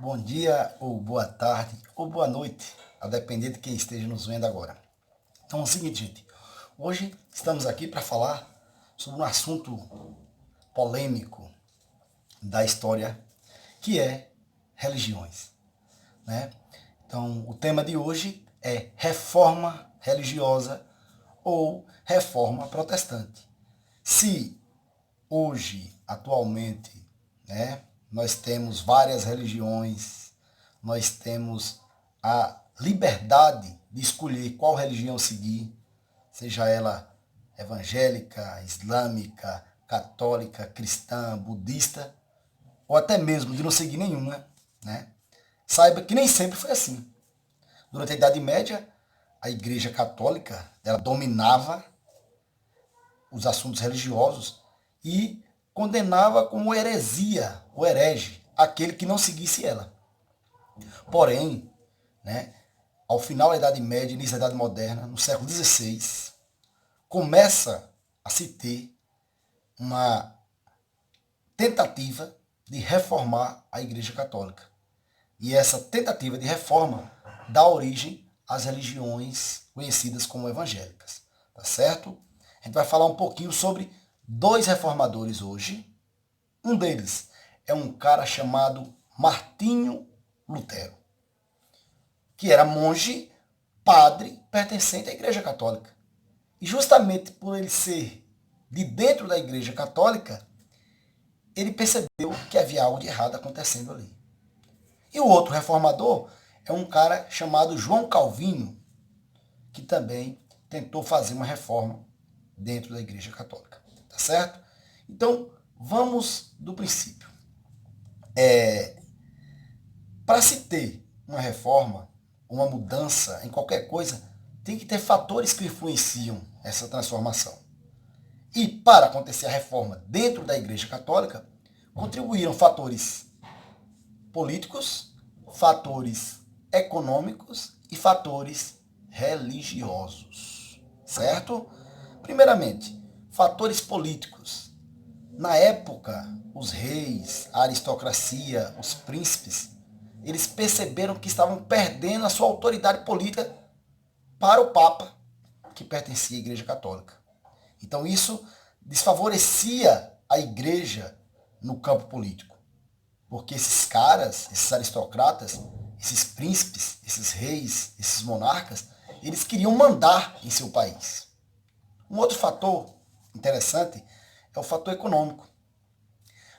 Bom dia, ou boa tarde, ou boa noite, a depender de quem esteja nos vendo agora. Então é o seguinte, gente. Hoje estamos aqui para falar sobre um assunto polêmico da história, que é religiões, né? Então, o tema de hoje é reforma religiosa ou reforma protestante. Se hoje, atualmente, né, nós temos várias religiões, nós temos a liberdade de escolher qual religião seguir, seja ela evangélica, islâmica, católica, cristã, budista, ou até mesmo de não seguir nenhuma, né? Saiba que nem sempre foi assim. Durante a Idade Média, a Igreja Católica ela dominava os assuntos religiosos e condenava como heresia, o herege, aquele que não seguisse ela. Porém, né, ao final da Idade Média, início da Idade Moderna, no século XVI, começa a se ter uma tentativa de reformar a Igreja Católica. E essa tentativa de reforma dá origem às religiões conhecidas como evangélicas. Tá certo? A gente vai falar um pouquinho sobre dois reformadores hoje. Um deles é um cara chamado Martinho Lutero, que era monge, padre, pertencente à Igreja Católica. E justamente por ele ser de dentro da Igreja Católica, ele percebeu que havia algo de errado acontecendo ali. E o outro reformador é um cara chamado João Calvino, que também tentou fazer uma reforma dentro da Igreja Católica. Tá certo? Então, vamos do princípio. Para se ter uma reforma, uma mudança em qualquer coisa, tem que ter fatores que influenciam essa transformação. E para acontecer a reforma dentro da Igreja Católica, contribuíram fatores políticos, fatores econômicos e fatores religiosos. Certo? Primeiramente, fatores políticos. Na época, os reis, a aristocracia, os príncipes, eles perceberam que estavam perdendo a sua autoridade política para o Papa, que pertencia à Igreja Católica. Então isso desfavorecia a Igreja no campo político. Porque esses caras, esses aristocratas, esses príncipes, esses reis, esses monarcas, eles queriam mandar em seu país. Um outro fator interessante é o fator econômico.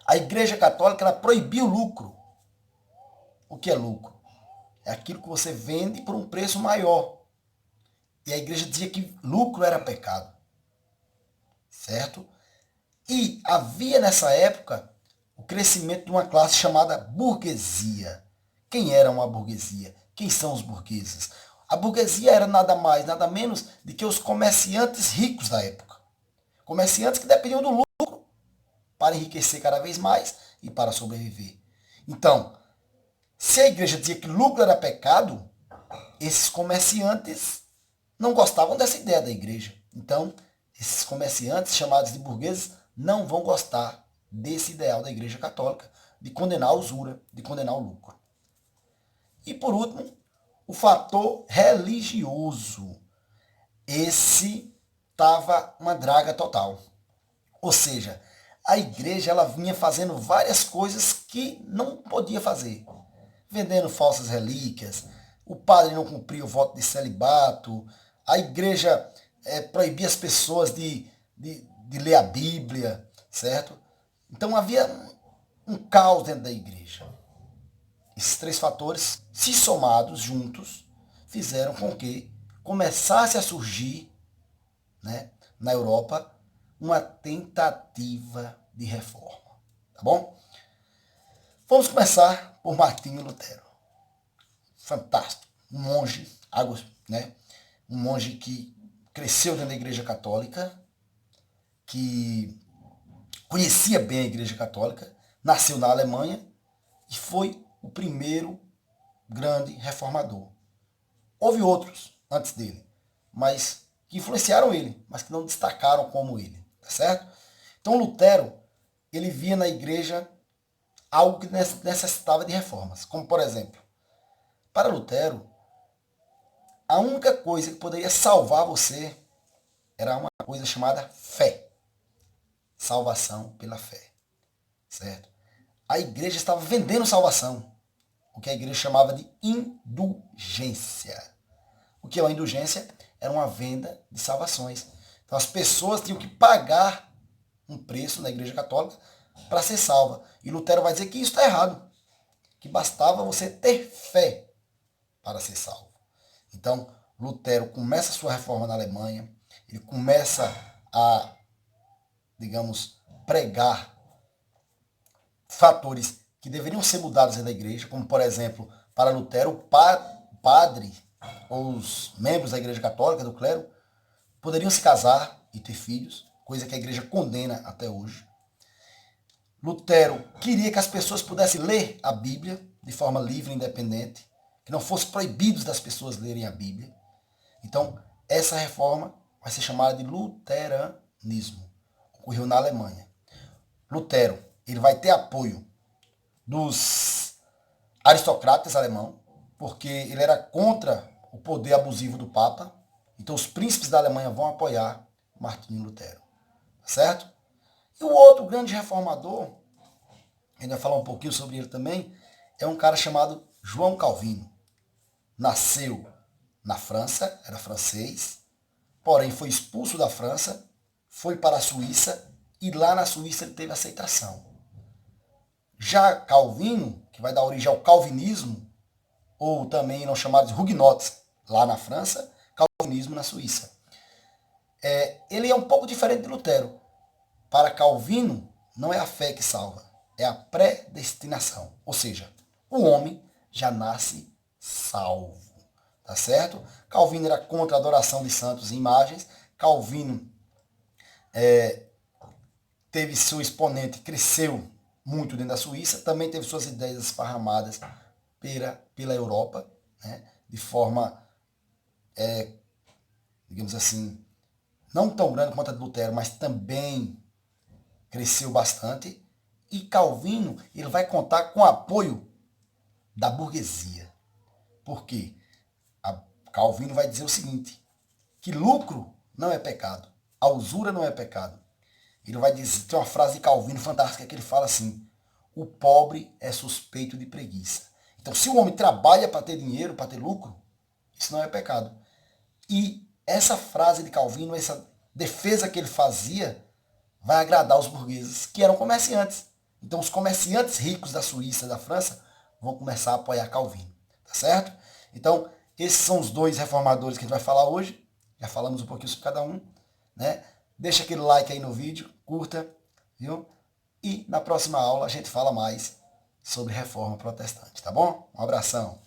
A Igreja Católica ela proibiu o lucro. O que é lucro? É aquilo que você vende por um preço maior. E a igreja dizia que lucro era pecado. Certo? E havia nessa época o crescimento de uma classe chamada burguesia. Quem era uma burguesia? Quem são os burgueses? A burguesia era nada mais, nada menos do que os comerciantes ricos da época. Comerciantes que dependiam do lucro para enriquecer cada vez mais e para sobreviver. Então, se a igreja dizia que lucro era pecado, esses comerciantes não gostavam dessa ideia da igreja. Então, esses comerciantes, chamados de burgueses, não vão gostar desse ideal da Igreja Católica, de condenar a usura, de condenar o lucro. E por último, o fator religioso. Esse estava uma draga total. Ou seja, a igreja ela vinha fazendo várias coisas que não podia fazer. Vendendo falsas relíquias, o padre não cumpria o voto de celibato, a igreja proibia as pessoas de ler a Bíblia, certo? Então havia um caos dentro da igreja. Esses três fatores, se somados juntos, fizeram com que começasse a surgir, né, na Europa uma tentativa de reforma. Tá bom? Vamos começar por Martinho Lutero. Fantástico. Um monge, né? Um monge que cresceu dentro da Igreja Católica, que conhecia bem a Igreja Católica, nasceu na Alemanha e foi o primeiro grande reformador. Houve outros antes dele, mas que influenciaram ele, mas que não destacaram como ele, tá certo? Então Lutero, ele via na igreja algo que necessitava de reformas. Como, por exemplo, para Lutero, a única coisa que poderia salvar você era uma coisa chamada fé. Salvação pela fé. Certo? A igreja estava vendendo salvação. O que a igreja chamava de indulgência. O que é uma indulgência? Era uma venda de salvações. Então as pessoas tinham que pagar um preço na igreja católica para ser salva. E Lutero vai dizer que isso está errado. Que bastava você ter fé para ser salvo. Então, Lutero começa a sua reforma na Alemanha. Ele começa a, digamos, pregar fatores que deveriam ser mudados na igreja, como, por exemplo, para Lutero, o padre ou os membros da igreja católica, do clero, poderiam se casar e ter filhos, coisa que a igreja condena até hoje. Lutero queria que as pessoas pudessem ler a Bíblia de forma livre e independente, que não fosse proibido das pessoas lerem a Bíblia. Então, essa reforma vai ser chamada de luteranismo. Ocorreu na Alemanha. Lutero, ele vai ter apoio dos aristocratas alemãos, porque ele era contra o poder abusivo do Papa. Então, os príncipes da Alemanha vão apoiar Martinho Lutero. Certo? E o outro grande reformador, a gente vai falar um pouquinho sobre ele também, é um cara chamado João Calvino. Nasceu na França, era francês, porém foi expulso da França, foi para a Suíça e lá na Suíça ele teve aceitação. Já Calvino, que vai dar origem ao calvinismo, ou também não chamados de huguenotes, lá na França, calvinismo na Suíça. Ele é um pouco diferente de Lutero. Para Calvino, não é a fé que salva, é a predestinação. Ou seja, o homem já nasce salvo. Tá certo? Calvino era contra a adoração de santos e imagens. Calvino teve seu exponente, cresceu muito dentro da Suíça. Também teve suas ideias esparramadas pela Europa, né? De forma, digamos assim, não tão grande quanto a de Lutero, mas também cresceu bastante. E Calvino, ele vai contar com o apoio da burguesia. Por quê? Calvino vai dizer o seguinte, que lucro não é pecado, a usura não é pecado. Ele vai dizer, tem uma frase de Calvino fantástica que ele fala assim, o pobre é suspeito de preguiça. Então, se o homem trabalha para ter dinheiro, para ter lucro, isso não é pecado. E essa frase de Calvino, essa defesa que ele fazia, vai agradar os burgueses, que eram comerciantes. Então, os comerciantes ricos da Suíça e da França vão começar a apoiar Calvino. Tá certo? Então, esses são os dois reformadores que a gente vai falar hoje. Já falamos um pouquinho sobre cada um, né? Deixa aquele like aí no vídeo, curta, viu? E na próxima aula a gente fala mais sobre reforma protestante, tá bom? Um abração.